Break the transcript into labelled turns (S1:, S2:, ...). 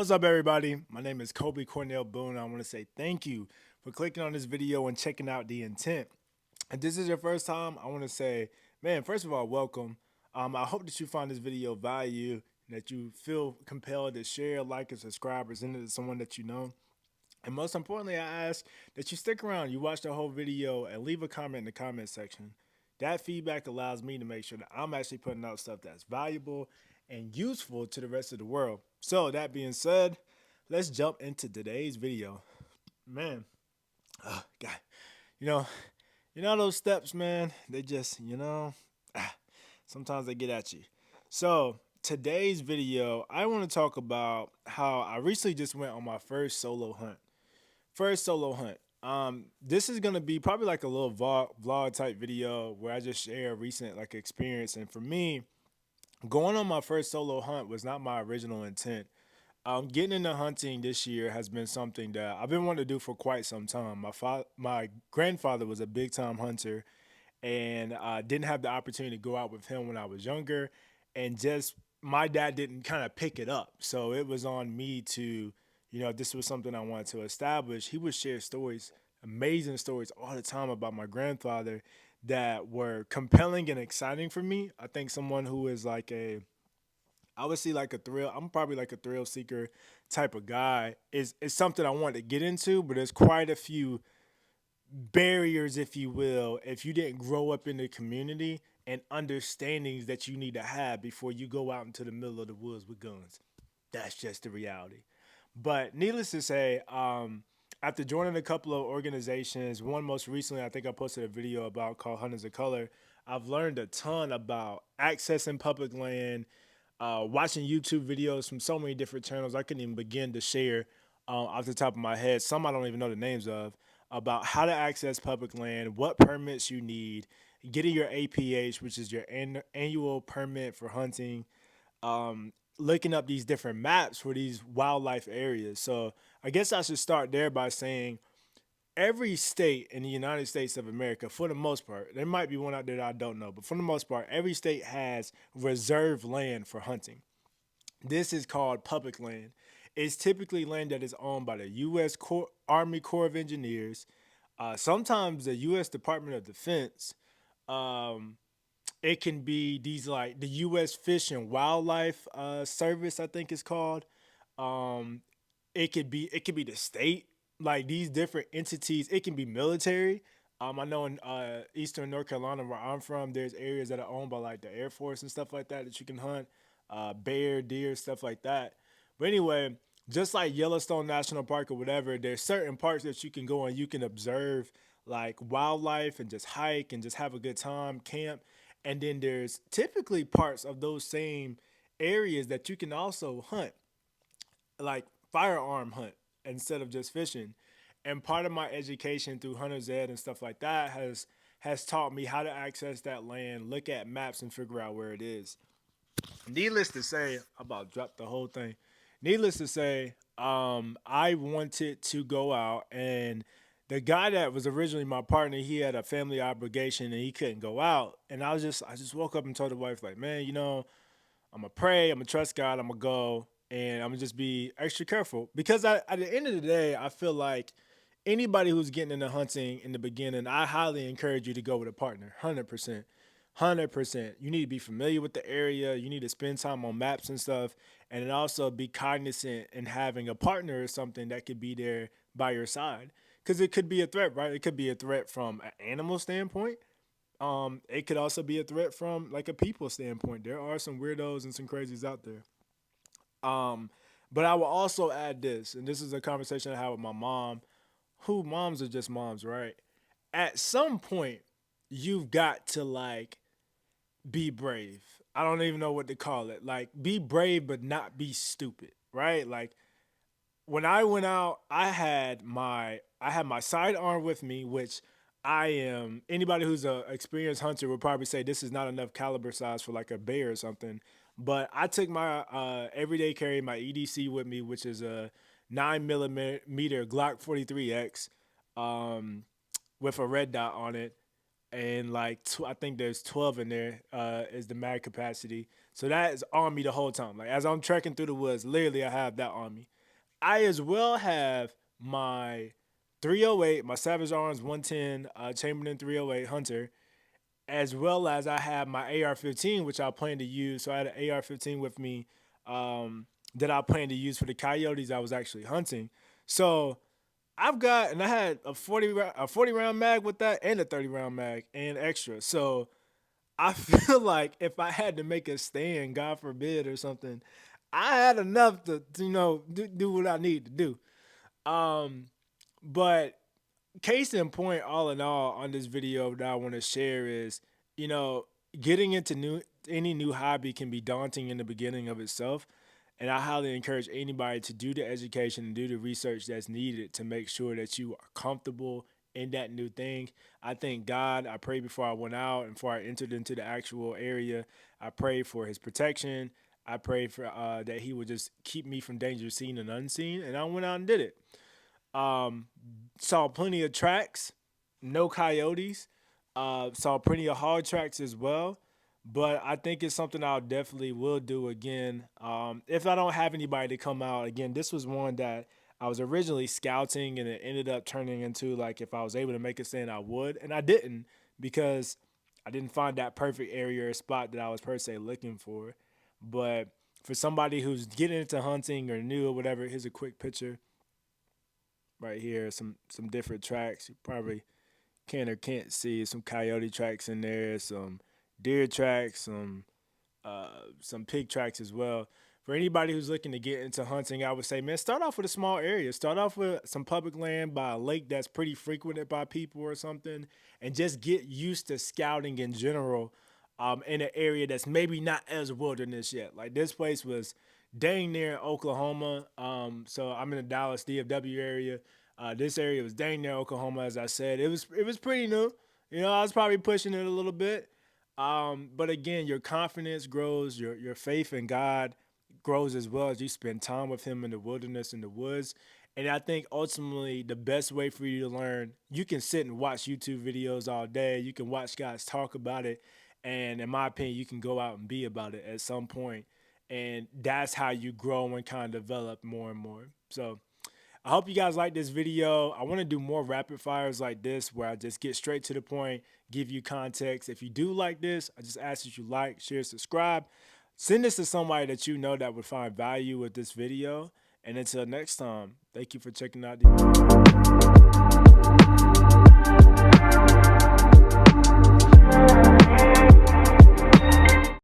S1: What's up, everybody? My name is Kobe Cornell Boone. I want to say thank you for clicking on this video and checking out the intent. If this is your first time, I want to say, man, first of all, welcome. I hope that you find this video value and that you feel compelled to share, like, and subscribe, or send it to someone that you know. And most importantly, I ask that you stick around, you watch the whole video, and leave a comment in the comment section. That feedback allows me to make sure that I'm actually putting out stuff that's valuable and useful to the rest of the world. So, that being said, let's jump into today's video. Man, God, you know, those steps, man, they just, sometimes they get at you. So, today's video, I want to talk about how I recently just went on my first solo hunt. This is gonna be probably like a little vlog type video where I just share a recent like experience. And for me, going on my first solo hunt was not my original intent. Getting into hunting this year has been something that I've been wanting to do for quite some time. My grandfather was a big time hunter, and I didn't have the opportunity to go out with him when I was younger, and just my dad didn't kind of pick it up, so it was on me to, if this was something I wanted to establish. He would share stories, amazing stories all the time about my grandfather that were compelling and exciting for me. I think someone who is like I would see like a thrill. I'm probably like a thrill seeker type of guy. Is something I want to get into, but there's quite a few barriers, if you will, if you didn't grow up in the community and understandings that you need to have before you go out into the middle of the woods with guns. That's just the reality. But needless to say, after joining a couple of organizations, one most recently, I think I posted a video about called Hunters of Color. I've learned a ton about accessing public land, watching YouTube videos from so many different channels I couldn't even begin to share off the top of my head. Some I don't even know the names of, about how to access public land, what permits you need, getting your APH, which is your annual permit for hunting, looking up these different maps for these wildlife areas. So I guess I should start there by saying every state in the United States of America, for the most part, there might be one out there that I don't know, but for the most part, every state has reserved land for hunting. This is called public land. It's typically land that is owned by the U.S. Army Corps of Engineers, sometimes the U.S. Department of Defense. Um, it can be these like the U.S. Fish and Wildlife Service, I think it's called. Um, it could be the state, like these different entities. It can be military. I know in Eastern North Carolina, where I'm from, there's areas that are owned by like the Air Force and stuff like that you can hunt, bear, deer, stuff like that. But anyway, just like Yellowstone National Park or whatever, there's certain parts that you can go and you can observe like wildlife and just hike and just have a good time, camp. And then there's typically parts of those same areas that you can also hunt, like firearm hunt instead of just fishing. And part of my education through Hunter's Ed and stuff like that has taught me how to access that land, look at maps, and figure out where it is. Needless to say, I about dropped the whole thing. Needless to say, I wanted to go out, and the guy that was originally my partner, he had a family obligation and he couldn't go out. And I just woke up and told the wife, like, man, I'm gonna pray, I'm gonna trust God, I'm gonna go, and I'm gonna just be extra careful because at the end of the day, I feel like anybody who's getting into hunting in the beginning, I highly encourage you to go with a partner, 100%. 100%. You need to be familiar with the area. You need to spend time on maps and stuff. And then also be cognizant in having a partner or something that could be there by your side. Because it could be a threat, right? It could be a threat from an animal standpoint. It could also be a threat from like a people standpoint. There are some weirdos and some crazies out there. Um, but I will also add this, and this is a conversation I had with my mom, who moms are just moms, right? At some point, you've got to like be brave. I don't even know what to call it. Like be brave but not be stupid, right? Like when I went out, I had my sidearm with me, which I am anybody who's a experienced hunter would probably say this is not enough caliber size for like a bear or something. But I took my everyday carry, my EDC with me, which is a 9 millimeter Glock 43X, um, with a red dot on it, and like I think there's 12 in there is the mag capacity. So that is on me the whole time. Like as I'm trekking through the woods, literally I have that on me. I as well have my 308, my Savage Arms 110 Chamberlain 308 Hunter, as well as I have my AR-15, which I plan to use. So I had an AR-15 with me um, that I plan to use for the coyotes I was actually hunting. So and I had a 40 round mag with that and a 30 round mag and extra. So I feel like if I had to make a stand, God forbid, or something, I had enough to do what I need to do. Um, but case in point, all in all, on this video that I want to share is, you know, getting into any new hobby can be daunting in the beginning of itself. And I highly encourage anybody to do the education and do the research that's needed to make sure that you are comfortable in that new thing. I thank God. I prayed before I went out and before I entered into the actual area. I prayed for his protection. I prayed for that he would just keep me from danger seen and unseen. And I went out and did it. Um, Saw plenty of tracks, no coyotes. Saw plenty of hard tracks as well. But I think it's something I'll definitely will do again. If I don't have anybody to come out again, this was one that I was originally scouting, and it ended up turning into like if I was able to make a stand, I would, and I didn't because I didn't find that perfect area or spot that I was per se looking for. But for somebody who's getting into hunting or new or whatever, here's a quick picture right here. Some different tracks. You probably can or can't see some coyote tracks in there, some deer tracks, some pig tracks as well. For anybody who's looking to get into hunting, I would say, man, start off with a small area. Start off with some public land by a lake that's pretty frequented by people or something, and just get used to scouting in general in an area that's maybe not as wilderness yet. Like this place was dang near Oklahoma. So I'm in the Dallas DFW area. This area was dang near Oklahoma, as I said. It was pretty new. You know, I was probably pushing it a little bit. But again, your confidence grows, your faith in God grows as well as you spend time with Him in the wilderness, in the woods. And I think ultimately the best way for you to learn, you can sit and watch YouTube videos all day. You can watch guys talk about it. And in my opinion, you can go out and be about it at some point. And that's how you grow and kind of develop more and more. So I hope you guys like this video. I want to do more rapid fires like this where I just get straight to the point, give you context. If you do like this, I just ask that you like, share, subscribe. Send this to somebody that you know that would find value with this video. And until next time, thank you for checking out the